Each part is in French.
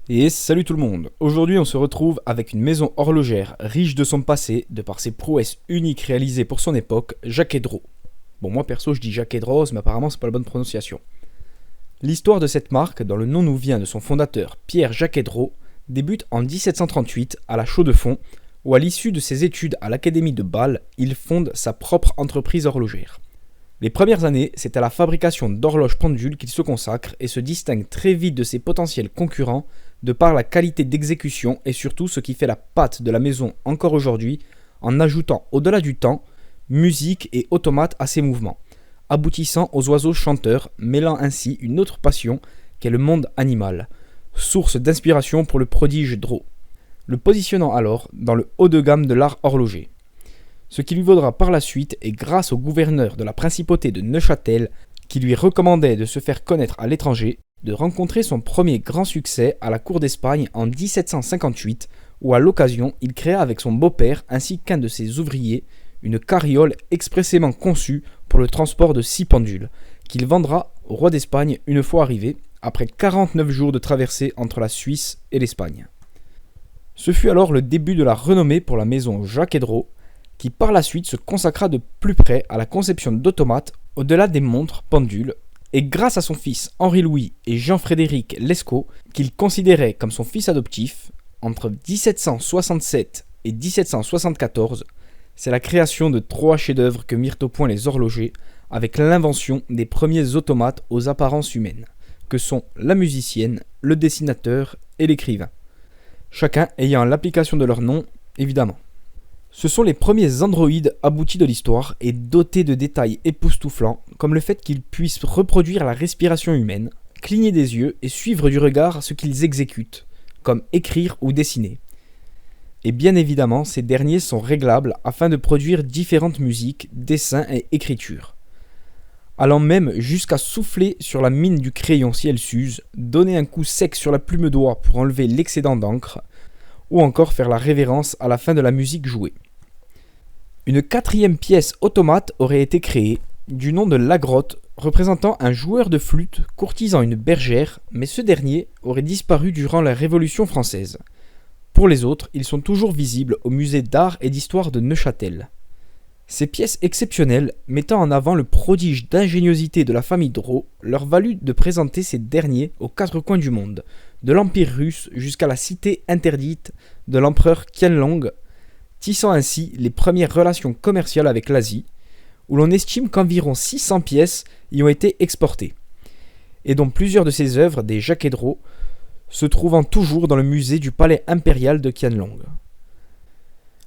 Et salut tout le monde. Aujourd'hui on se retrouve avec une maison horlogère riche de son passé, de par ses prouesses uniques réalisées pour son époque, Jaquet-Droz. Bon, moi perso je dis Jaquet-Droz, mais apparemment c'est pas la bonne prononciation. L'histoire de cette marque, dont le nom nous vient de son fondateur Pierre Jaquet-Droz, débute en 1738 à la Chaux-de-Fonds, où à l'issue de ses études à l'Académie de Bâle, il fonde sa propre entreprise horlogère. Les premières années, c'est à la fabrication d'horloges pendules qu'il se consacre et se distingue très vite de ses potentiels concurrents de par la qualité d'exécution et surtout ce qui fait la patte de la maison encore aujourd'hui, en ajoutant au-delà du temps, musique et automates à ses mouvements, aboutissant aux oiseaux chanteurs, mêlant ainsi une autre passion qu'est le monde animal, source d'inspiration pour le prodige Droz, le positionnant alors dans le haut de gamme de l'art horloger. Ce qui lui vaudra par la suite, et grâce au gouverneur de la principauté de Neuchâtel, qui lui recommandait de se faire connaître à l'étranger, de rencontrer son premier grand succès à la cour d'Espagne en 1758, où à l'occasion il créa avec son beau-père ainsi qu'un de ses ouvriers une carriole expressément conçue pour le transport de 6 pendules, qu'il vendra au roi d'Espagne une fois arrivé, après 49 jours de traversée entre la Suisse et l'Espagne. Ce fut alors le début de la renommée pour la maison Jaquet-Droz, qui par la suite se consacra de plus près à la conception d'automates au-delà des montres pendules, et grâce à son fils Henri-Louis et Jean-Frédéric Lescaut, qu'il considérait comme son fils adoptif, entre 1767 et 1774, c'est la création de 3 chefs-d'œuvre que mirent au point les horlogers avec l'invention des premiers automates aux apparences humaines, que sont la musicienne, le dessinateur et l'écrivain, chacun ayant l'application de leur nom, évidemment. Ce sont les premiers androïdes aboutis de l'histoire et dotés de détails époustouflants, comme le fait qu'ils puissent reproduire la respiration humaine, cligner des yeux et suivre du regard ce qu'ils exécutent, comme écrire ou dessiner. Et bien évidemment, ces derniers sont réglables afin de produire différentes musiques, dessins et écritures, allant même jusqu'à souffler sur la mine du crayon si elle s'use, donner un coup sec sur la plume d'oie pour enlever l'excédent d'encre, ou encore faire la révérence à la fin de la musique jouée. Une 4e pièce automate aurait été créée, du nom de Lagrotte, représentant un joueur de flûte courtisant une bergère, mais ce dernier aurait disparu durant la Révolution française. Pour les autres, ils sont toujours visibles au musée d'art et d'histoire de Neuchâtel. Ces pièces exceptionnelles, mettant en avant le prodige d'ingéniosité de la famille Droz, leur valut de présenter ces derniers aux 4 coins du monde, de l'Empire russe jusqu'à la cité interdite de l'empereur Qianlong, tissant ainsi les premières relations commerciales avec l'Asie, où l'on estime qu'environ 600 pièces y ont été exportées, et dont plusieurs de ces œuvres des Jaquet-Droz se trouvant toujours dans le musée du palais impérial de Qianlong.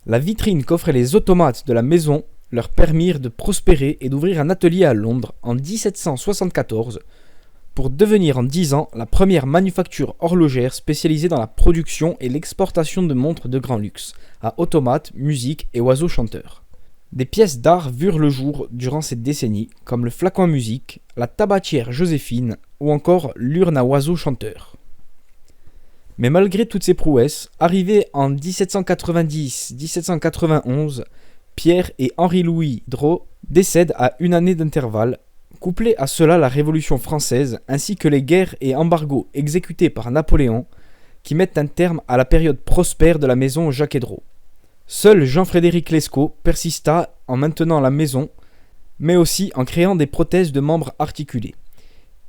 La vitrine qu'offraient les automates de la maison leur permirent de prospérer et d'ouvrir un atelier à Londres en 1774 pour devenir en 10 ans la première manufacture horlogère spécialisée dans la production et l'exportation de montres de grand luxe, à automates, musique et oiseaux chanteurs. Des pièces d'art virent le jour durant cette décennie, comme le flacon à musique, la tabatière Joséphine ou encore l'urne à oiseaux chanteurs. Mais malgré toutes ces prouesses, arrivés en 1790-1791, Pierre et Henri-Louis Droz décèdent à une année d'intervalle, couplés à cela la Révolution française ainsi que les guerres et embargos exécutés par Napoléon qui mettent un terme à la période prospère de la maison Jaquet-Droz. Seul Jean-Frédéric Lescaut persista en maintenant la maison, mais aussi en créant des prothèses de membres articulés.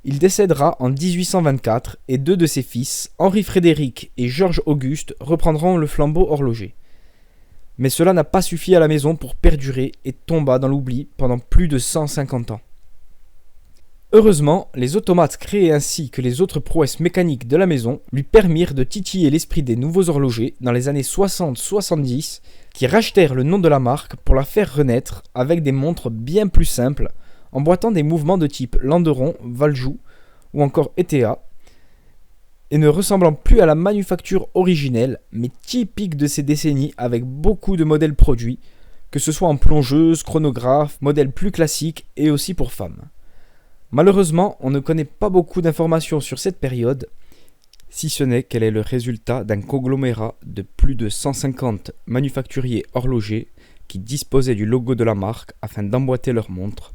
Il décédera en 1824 et 2 de ses fils, Henri-Frédéric et Georges-Auguste, reprendront le flambeau horloger. Mais cela n'a pas suffi à la maison pour perdurer et tomba dans l'oubli pendant plus de 150 ans. Heureusement, les automates créés ainsi que les autres prouesses mécaniques de la maison lui permirent de titiller l'esprit des nouveaux horlogers dans les années 60-70 qui rachetèrent le nom de la marque pour la faire renaître avec des montres bien plus simples, emboîtant des mouvements de type Landeron, Valjoux ou encore ETA, et ne ressemblant plus à la manufacture originelle mais typique de ces décennies avec beaucoup de modèles produits, que ce soit en plongeuse, chronographe, modèles plus classiques et aussi pour femmes. Malheureusement, on ne connaît pas beaucoup d'informations sur cette période, si ce n'est qu'elle est le résultat d'un conglomérat de plus de 150 manufacturiers horlogers qui disposaient du logo de la marque afin d'emboîter leurs montres,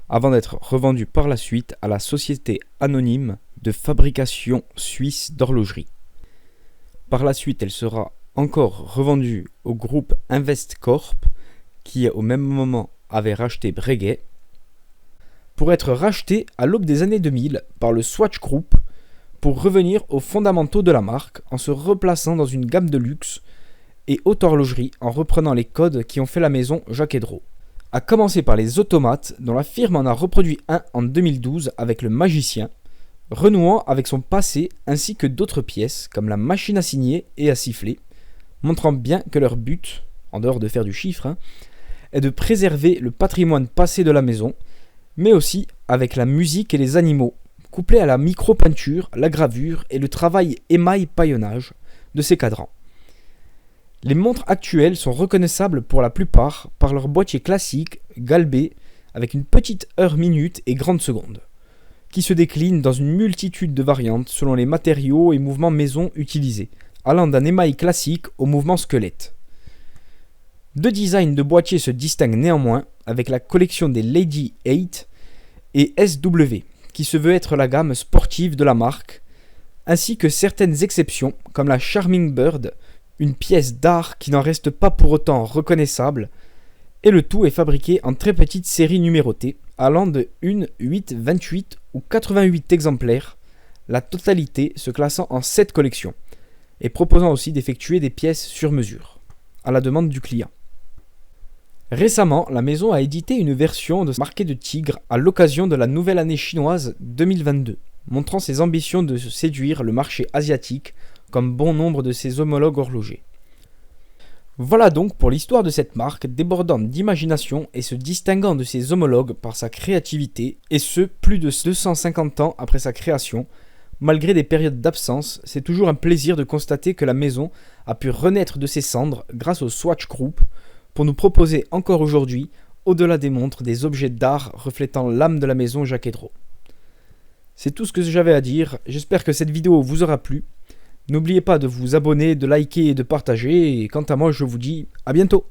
avant d'être revendus par la suite à la société anonyme de fabrication suisse d'horlogerie. Par la suite, elle sera encore revendue au groupe Investcorp, qui au même moment avait racheté Breguet, pour être rachetée à l'aube des années 2000 par le Swatch Group, pour revenir aux fondamentaux de la marque en se replaçant dans une gamme de luxe et haute horlogerie en reprenant les codes qui ont fait la maison Jacques & Drault. À commencer par les automates, dont la firme en a reproduit un en 2012 avec le Magicien, renouant avec son passé ainsi que d'autres pièces comme la machine à signer et à siffler, montrant bien que leur but, en dehors de faire du chiffre, est de préserver le patrimoine passé de la maison, mais aussi avec la musique et les animaux, couplés à la micro-peinture, la gravure et le travail émail-paillonnage de ces cadrans. Les montres actuelles sont reconnaissables pour la plupart par leur boîtier classique, galbé, avec une petite heure minute et grande seconde, qui se décline dans une multitude de variantes selon les matériaux et mouvements maison utilisés, allant d'un émail classique au mouvement squelette. Deux designs de boîtiers se distinguent néanmoins avec la collection des Lady 8 et SW, qui se veut être la gamme sportive de la marque, ainsi que certaines exceptions comme la Charming Bird, une pièce d'art qui n'en reste pas pour autant reconnaissable, et le tout est fabriqué en très petite série numérotée, allant de 1, 8, 28 ou 88 exemplaires, la totalité se classant en 7 collections, et proposant aussi d'effectuer des pièces sur mesure, à la demande du client. Récemment, la maison a édité une version de marquée de tigre à l'occasion de la nouvelle année chinoise 2022, montrant ses ambitions de séduire le marché asiatique comme bon nombre de ses homologues horlogers. Voilà donc pour l'histoire de cette marque débordant d'imagination et se distinguant de ses homologues par sa créativité, et ce plus de 250 ans après sa création. Malgré des périodes d'absence, c'est toujours un plaisir de constater que la maison a pu renaître de ses cendres grâce au Swatch Group pour nous proposer encore aujourd'hui, au-delà des montres, des objets d'art reflétant l'âme de la maison Jacques & Drault. C'est tout ce que j'avais à dire, j'espère que cette vidéo vous aura plu. N'oubliez pas de vous abonner, de liker et de partager, et quant à moi je vous dis à bientôt.